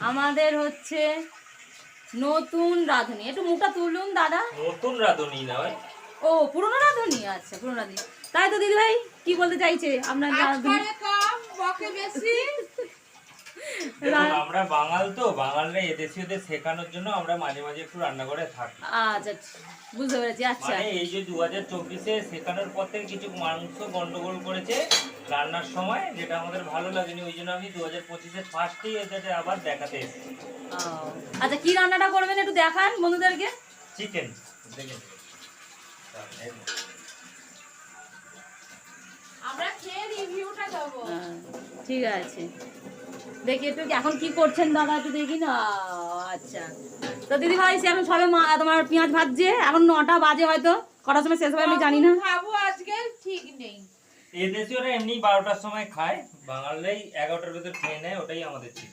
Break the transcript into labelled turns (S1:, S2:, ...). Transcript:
S1: আমাদের হচ্ছে নতুন রাঁধুনি। একটু মুখটা তুলুন দাদা।
S2: নতুন রাঁধুনি নয়,
S1: ও পুরনো রাঁধুনি। আচ্ছা পুরনো রাঁধুনি। তাই তো দিদি ভাই কি বলতে চাইছে আপনার রাঁধুনি?
S2: দেখুন আমরা বাঙাল তো, বাঙালরা এদেশীয়দের শেখানোর জন্য আমরা মাঝে মাঝে একটু রান্না করে থাকি।
S1: আচ্ছা বুঝতে পেরেছি। আচ্ছা
S2: মানে এই যে 2024-এ শেখানোর পর থেকে কিছু মাংস গন্ডগোল করেছে রান্নার সময়, যেটা আমাদের ভালো লাগেনি, ওই জন্য আমি 2025-এর ফার্স্টেই এটাতে আবার দেখাতে এসেছি।
S1: আচ্ছা কি রান্নাটা করবেন একটু দেখান বন্ধুদেরকে।
S2: চিকেন দেখেন,
S3: আমরা খেয়ে রিভিউটা দেব।
S1: ঠিক আছে দেখি একটু এখন কি করছেন দাদা একটু দেখি না। আচ্ছা তো দিদি ভাই সে এখন সবে তোমার পেঁয়াজ ভাজছে, এখন 9টা বাজে, হয়তো কটার সময় শেষ হবে আমি জানি না।
S3: খাবো আজকে ঠিক নেই।
S2: এদেশীয়রা এমনি 12টার সময় খায়, বাঙালরাই 11টার ভিতর খেয়ে নেয়, ওটাই আমাদের ঠিক।